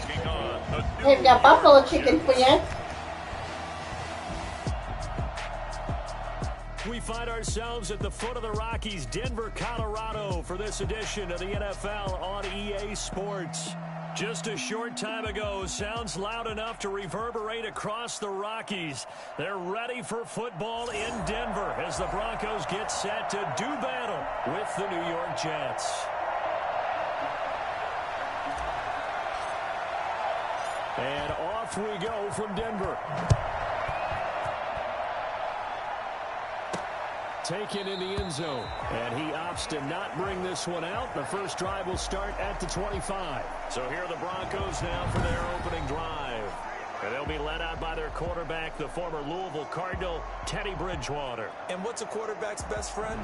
taking on the They've got buffalo chicken for you. We find ourselves at the foot of the Rockies, Denver, Colorado, for this edition of the NFL on EA Sports. Just a short time ago, sounds loud enough to reverberate across the Rockies. They're ready for football in Denver as the Broncos get set to do battle with the New York Jets. And off we go from Denver. Taken in the end zone. And he opts to not bring this one out. The first drive will start at the 25. So here are the Broncos now for their opening drive. And they'll be led out by their quarterback, the former Louisville Cardinal, Teddy Bridgewater. And what's a quarterback's best friend?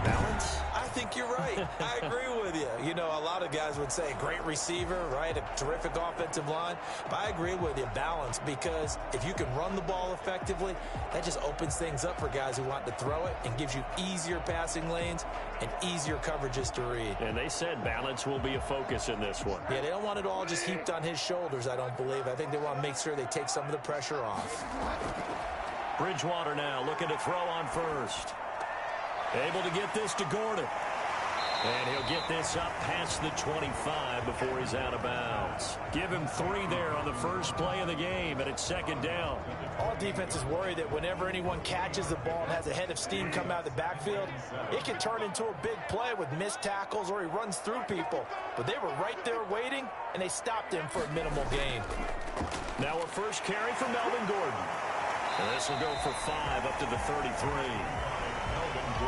Balance? I think you're right. I agree with you. You know, a lot of guys would say great receiver, right? A terrific offensive line. But I agree with you, balance, because if you can run the ball effectively, that just opens things up for guys who want to throw it and gives you easier passing lanes and easier coverages to read. And they said balance will be a focus in this one. Yeah, they don't want it all just heaped on his shoulders, I don't believe. I think they want to make sure they take some of the pressure off. Bridgewater now looking to throw on first. Able to get this to Gordon. And he'll get this up past the 25 before he's out of bounds. Give him 3 there on the first play of the game, and it's second down. All defenses worry that whenever anyone catches the ball and has a head of steam come out of the backfield, it can turn into a big play with missed tackles or he runs through people. But they were right there waiting, and they stopped him for a minimal gain. Now a first carry for Melvin Gordon. And this will go for 5 up to the 33.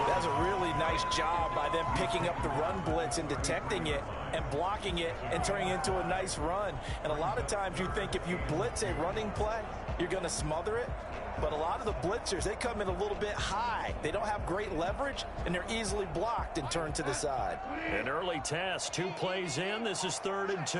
That's a really nice job by them picking up the run blitz and detecting it and blocking it and turning it into a nice run. And a lot of times you think if you blitz a running play, you're going to smother it. But a lot of the blitzers, they come in a little bit high. They don't have great leverage, and they're easily blocked and turned to the side. An early test, 2 plays in. This is 3rd and 2.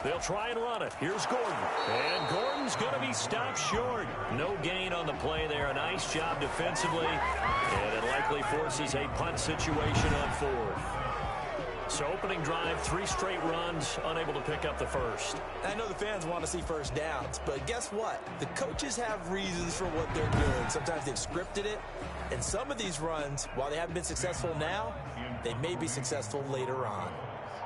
They'll try and run it. Here's Gordon. And Gordon's going to be stopped short. No gain on the play there. A nice job defensively. And it likely forces a punt situation on 4th. So opening drive, 3 straight runs, unable to pick up the first. I know the fans want to see first downs, but guess what? The coaches have reasons for what they're doing. Sometimes they've scripted it. And some of these runs, while they haven't been successful now, they may be successful later on.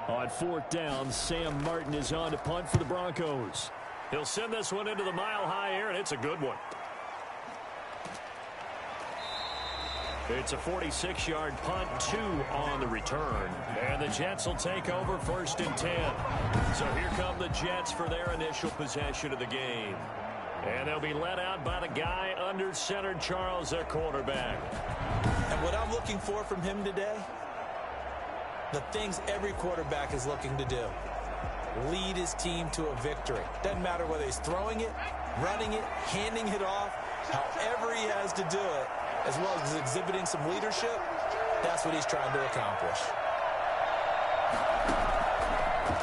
On 4th down, Sam Martin is on to punt for the Broncos. He'll send this one into the mile-high air, and it's a good one. It's a 46-yard punt, 2 on the return. And the Jets will take over 1st and 10. So here come the Jets for their initial possession of the game. And they'll be led out by the guy under center, Charles, their quarterback. And what I'm looking for from him today, the things every quarterback is looking to do. Lead his team to a victory. Doesn't matter whether he's throwing it, running it, handing it off, however he has to do it, as well as exhibiting some leadership, that's what he's trying to accomplish.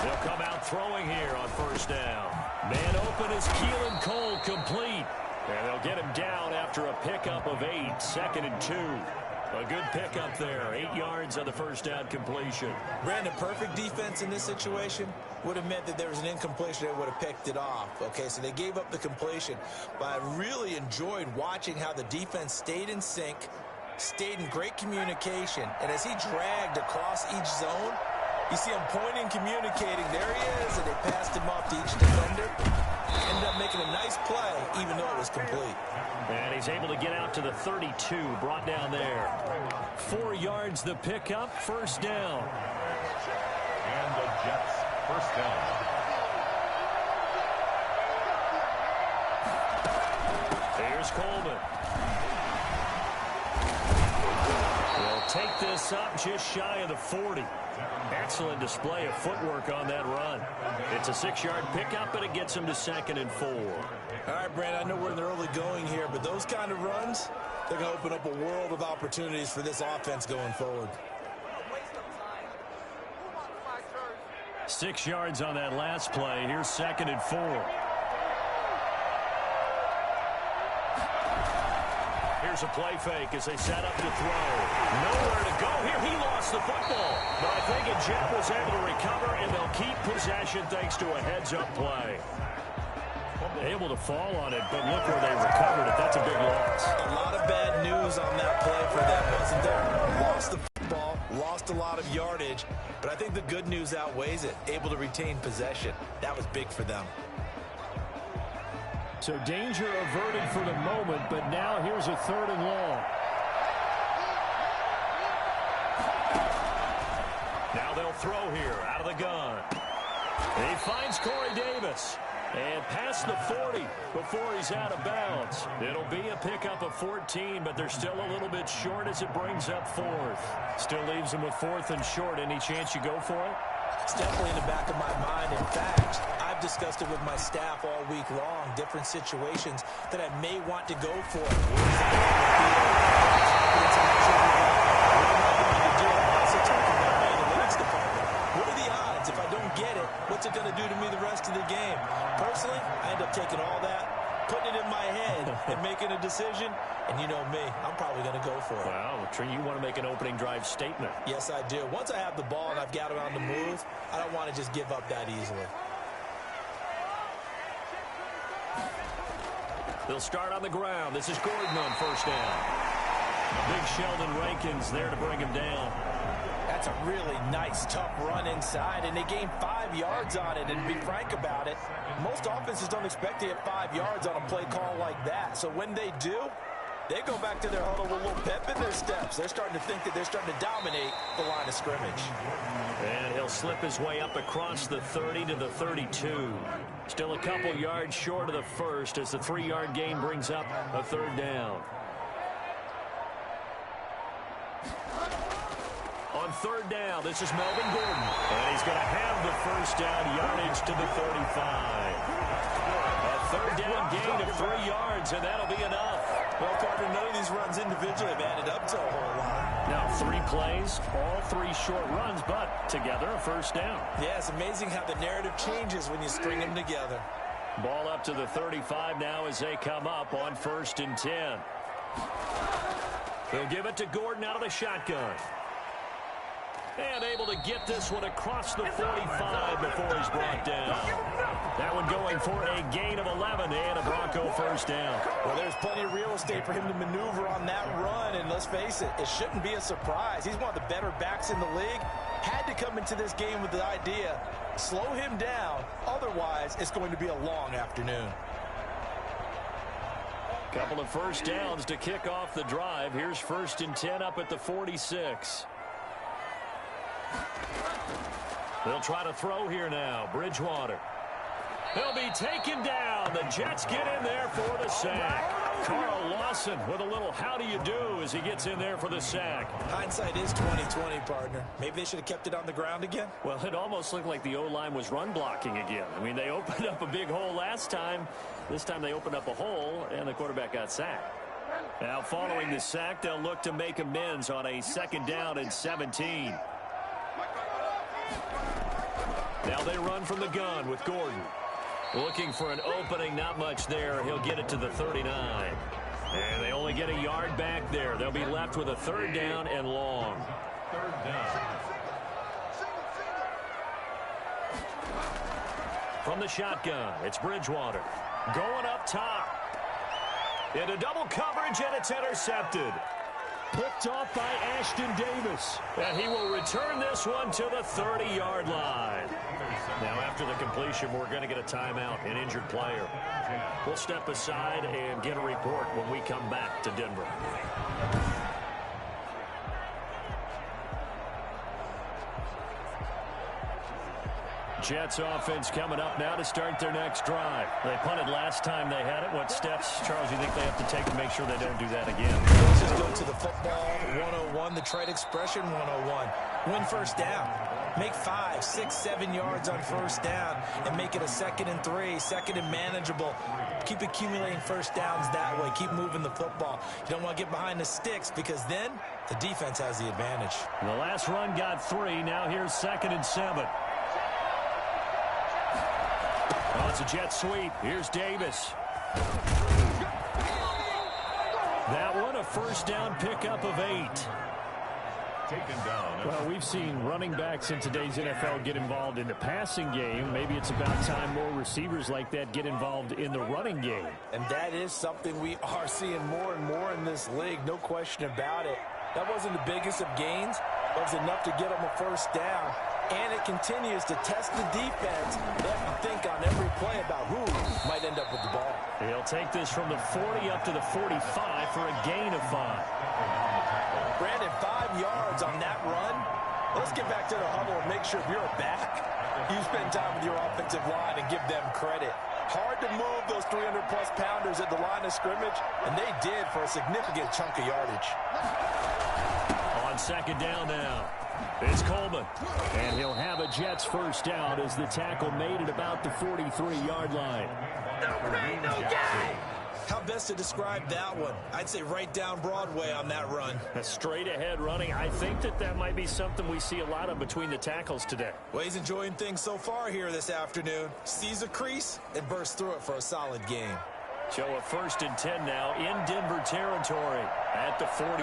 They'll come out throwing here on 1st down. Man open is Keelan Cole, complete. And they'll get him down after a pickup of 8, 2nd and 2. A good pickup there, 8 yards on the 1st down completion. Brandon, perfect defense in this situation would have meant that there was an incompletion. They would have picked it off. Okay, so they gave up the completion. But I really enjoyed watching how the defense stayed in sync, stayed in great communication. And as he dragged across each zone, you see him pointing, communicating. There he is, and they passed him off to each defender. Ended up making a nice play, even though it was complete. And he's able to get out to the 32, brought down there. 4 yards the pickup, 1st down. And the Jets, 1st down. Here's Coleman. They'll take this up just shy of the 40. Excellent display of footwork on that run. It's a 6-yard pickup, and it gets him to 2nd and 4. All right, Brandon, I know we're in the early going here, but those kind of runs, they're going to open up a world of opportunities for this offense going forward. 6 yards on that last play. Here's 2nd and 4. Here's Here's a play fake as they set up to throw. Nowhere to go here. He lost the football. But I think a Jet was able to recover, and they'll keep possession thanks to a heads-up play. Able to fall on it, but look where they recovered it. That's a big loss. A lot of bad news on that play for them, wasn't there? Lost the football, lost a lot of yardage, but I think the good news outweighs it. Able to retain possession. That was big for them. So danger averted for the moment, but now here's a 3rd and long. Now they'll throw here out of the gun. He finds Corey Davis. And past the 40 before he's out of bounds. It'll be a pickup of 14, but they're still a little bit short as it brings up 4th. Still leaves them with 4th and short. Any chance you go for it? It's definitely in the back of my mind. In fact, I've discussed it with my staff all week long, different situations that I may want to go for. What are the odds? If I don't get it, what's it going to do to me the rest of the game? Personally, I end up taking all that, putting it in my head, and making a decision. And you know me, I'm probably going to go for it. Wow, Trey, you want to make an opening drive statement. Yes, I do. Once I have the ball and I've got it on the move, I don't want to just give up that easily. They'll start on the ground. This is Gordon on 1st down. Big Sheldon Rankins there to bring him down. That's a really nice, tough run inside, and they gained 5 yards on it. And to be frank about it, most offenses don't expect to get 5 yards on a play call like that. So when they do, they go back to their huddle with a little pep in their steps. They're starting to think that they're starting to dominate the line of scrimmage. And he'll slip his way up across the 30 to the 32. Still a couple yards short of the 1st as the 3-yard gain brings up a 3rd down. On 3rd down, this is Melvin Gordon. And he's going to have the 1st down yardage to the 35. A 3rd down gain of 3 yards, and that'll be enough. Well, partner, none of these runs individually have added up to a whole lot. Now 3 plays, all 3 short runs, but together a 1st down. Yeah, it's amazing how the narrative changes when you string them together. Ball up to the 35 now as they come up on 1st and 10. They'll give it to Gordon out of the shotgun. And able to get this one across the 45 before he's brought down. That one going for a gain of 11 and a Bronco 1st down. Well, there's plenty of real estate for him to maneuver on that run, and let's face it, it shouldn't be a surprise. He's one of the better backs in the league. Had to come into this game with the idea, slow him down, otherwise it's going to be a long afternoon. Couple of 1st downs to kick off the drive. Here's 1st and 10 up at the 46. They'll try to throw here now. Bridgewater. He'll be taken down. The Jets get in there for the sack. Carl Lawson with a little how do you do as he gets in there for the sack. Hindsight is 20/20, partner. Maybe they should have kept it on the ground again. Well, it almost looked like the O-line was run blocking again. I mean, they opened up a big hole last time. This time they opened up a hole, and the quarterback got sacked. Now, following the sack, they'll look to make amends on a 2nd down and 17. Now they run from the gun with Gordon. Looking for an opening, not much there. He'll get it to the 39. And they only get a yard back there. They'll be left with a 3rd down and long. 3rd down. From the shotgun, it's Bridgewater. Going up top. Into double coverage, and it's intercepted. Picked off by Ashton Davis. And he will return this one to the 30-yard line. Now, after the completion, we're going to get a timeout, an injured player. We'll step aside and get a report when we come back to Denver. Jets offense coming up now to start their next drive. They punted last time they had it. What steps, Charles, you think they have to take to make sure they don't do that again? Let's just go to the football 101, the trade expression 101. Win 1st down. Make 5, 6, 7 yards on 1st down and make it a 2nd and 3, 2nd and manageable. Keep accumulating 1st downs that way. Keep moving the football. You don't want to get behind the sticks because then the defense has the advantage. The last run got 3. Now here's 2nd and 7. Oh, it's a jet sweep. Here's Davis. That one a first down pickup of 8. Taken down. Well, we've seen running backs in today's NFL get involved in the passing game. Maybe it's about time more receivers like that get involved in the running game. And that is something we are seeing more and more in this league, no question about it. That wasn't the biggest of gains, but it was enough to get them a first down. And it continues to test the defense. They have to think on every play about who might end up with the ball. He'll take this from the 40 up to the 45 for a gain of 5. Brandon, 5 yards on that run. Let's get back to the huddle and make sure if you're back, you spend time with your offensive line and give them credit. Hard to move those 300-plus pounders at the line of scrimmage, and they did for a significant chunk of yardage. On second down now, it's Coleman. And he'll have a Jets first down as the tackle made at about the 43-yard line. No pain, no gain. How best to describe that one? I'd say right down Broadway on that run. A straight-ahead running. I think that might be something we see a lot of between the tackles today. Well, he's enjoying things so far here this afternoon. Sees a crease and bursts through it for a solid gain. So a 1st and 10 now in Denver territory at the 43.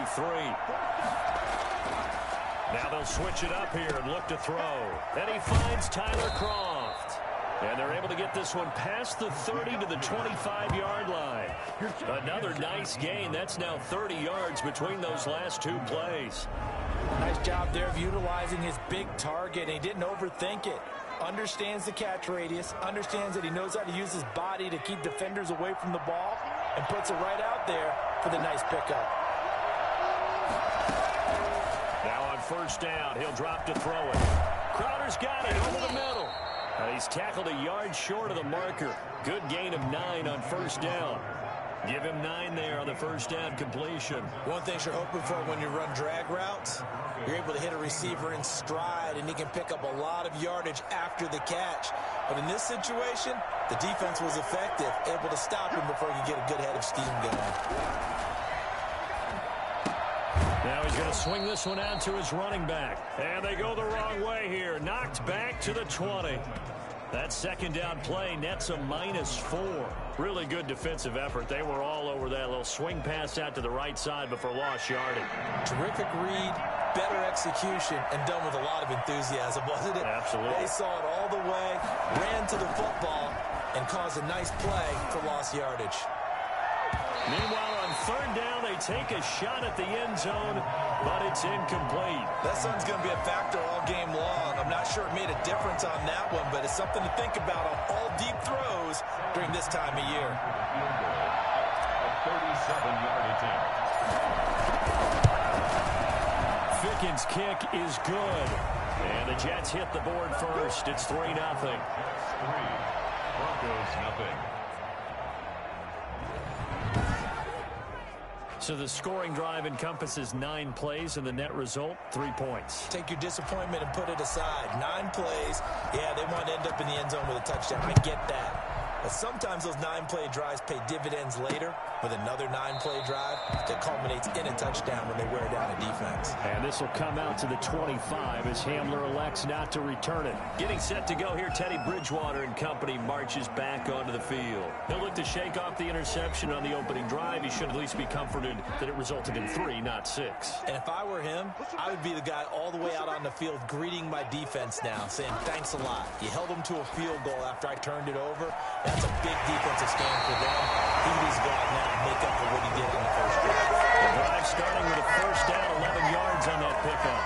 Now they'll switch it up here and look to throw. And he finds Tyler Kroft. And they're able to get this one past the 30 to the 25-yard line. Another nice gain. That's now 30 yards between those last 2 plays. Nice job there of utilizing his big target. He didn't overthink it. Understands the catch radius. Understands that he knows how to use his body to keep defenders away from the ball. And puts it right out there for the nice pickup. Now on first down, he'll drop to throw it. Crowder's got it over the middle. He's tackled a yard short of the marker. Good gain of 9 on first down. Give him 9 there on the first down completion. One thing you're hoping for when you run drag routes, you're able to hit a receiver in stride, and he can pick up a lot of yardage after the catch. But in this situation, the defense was effective, able to stop him before he could get a good head of steam going. Now he's going to swing this one out to his running back. And they go the wrong way here. Knocked back to the 20. That second down play nets a -4. Really good defensive effort. They were all over that little swing pass out to the right side before lost yardage. Terrific read, better execution, and done with a lot of enthusiasm, wasn't it? Absolutely. They saw it all the way, ran to the football, and caused a nice play for lost yardage. Meanwhile, on third down, they take a shot at the end zone, but it's incomplete. That sun's going to be a factor all game long. I'm not sure it made a difference on that one, but it's something to think about on all deep throws during this time of year. A 37-yard attempt. Ficken's kick is good. And the Jets hit the board first. It's 3-0. Broncos 3. Broncos nothing. So the scoring drive encompasses 9 plays, and the net result, 3 points. Take your disappointment and put it aside. 9 plays. Yeah, they want to end up in the end zone with a touchdown. I get that. But sometimes those 9-play drives pay dividends later with another 9-play drive that culminates in a touchdown when they wear down a defense. And this will come out to the 25 as Hamler elects not to return it. Getting set to go here, Teddy Bridgewater and company marches back onto the field. He'll look to shake off the interception on the opening drive. He should at least be comforted that it resulted in 3, not 6. And if I were him, I would be the guy all the way out on the field greeting my defense now, saying thanks a lot. You held them to a field goal after I turned it over. That's a big defensive stand for them. He needs to go out now and make up for what he did in the first drive. The drive starting with a first down, 11 yards on that pickup.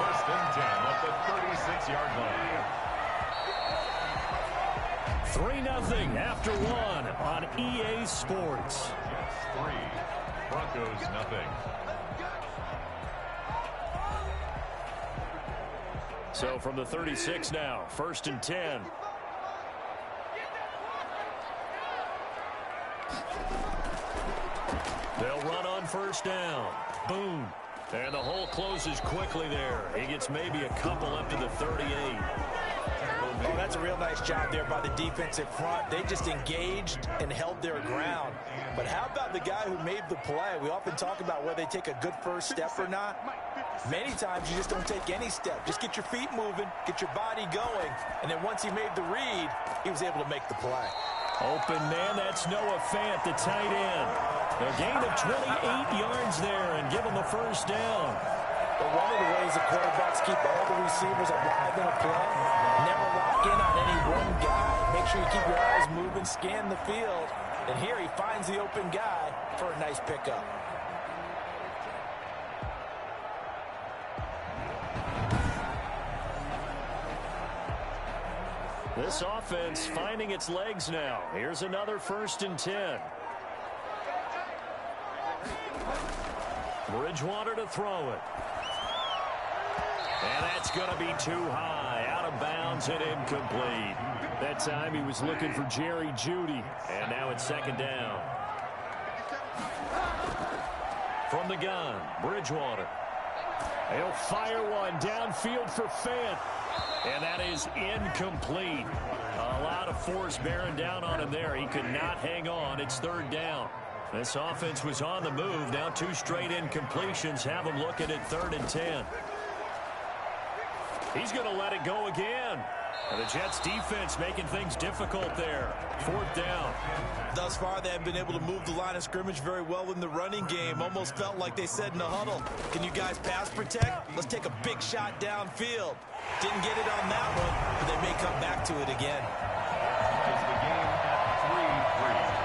First and 10 at the 36-yard line. 3-0 after 1 on EA Sports. Jets 3. Broncos nothing. So from the 36 now, first and 10. They'll run on first down. Boom. And the hole closes quickly there. He gets maybe a couple up to the 38. Oh, that's a real nice job there by the defensive front. They just engaged and held their ground. But how about the guy who made the play? We often talk about whether they take a good first step or not. Many times you just don't take any step. Just get your feet moving, get your body going, and then once he made the read, he was able to make the play. Open man, that's Noah Fant, the tight end. A gain of 28 yards there and give them a first down. But one of the ways the quarterbacks keep all the receivers alive in a play, never lock in on any one guy. Make sure you keep your eyes moving, scan the field. And here he finds the open guy for a nice pickup. This offense finding its legs now. Here's another 1st and 10. Bridgewater to throw it. And that's going to be too high. Out of bounds and incomplete. That time he was looking for Jerry Jeudy. And now it's 2nd down. From the gun, Bridgewater. He'll fire one downfield for Fant. And that is incomplete. A lot of force bearing down on him there. He could not hang on. It's 3rd down. This offense was on the move. Now 2 straight incompletions have them looking at 3rd and 10. He's going to let it go again. And the Jets defense making things difficult there. 4th down. Thus far, they have been able to move the line of scrimmage very well in the running game. Almost felt like they said in the huddle, can you guys pass protect? Let's take a big shot downfield. Didn't get it on that one, but they may come back to it again. Ties the game at 3-3.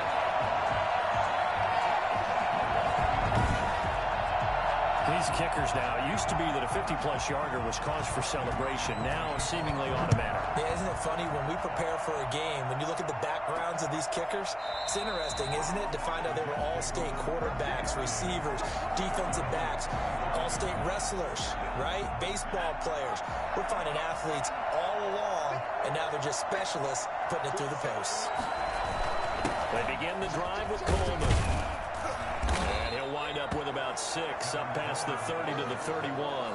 These kickers now, it used to be that a 50-plus yarder was cause for celebration. Now seemingly automatic. Yeah, isn't it funny when we prepare for a game, when you look at the backgrounds of these kickers, it's interesting, isn't it, to find out they were all-state quarterbacks, receivers, defensive backs, all-state wrestlers, right? Baseball players. We're finding athletes all along, and now they're just specialists putting it through the posts. They begin the drive with Coleman. And he'll wind up with about 6 up past the 30 to the 31.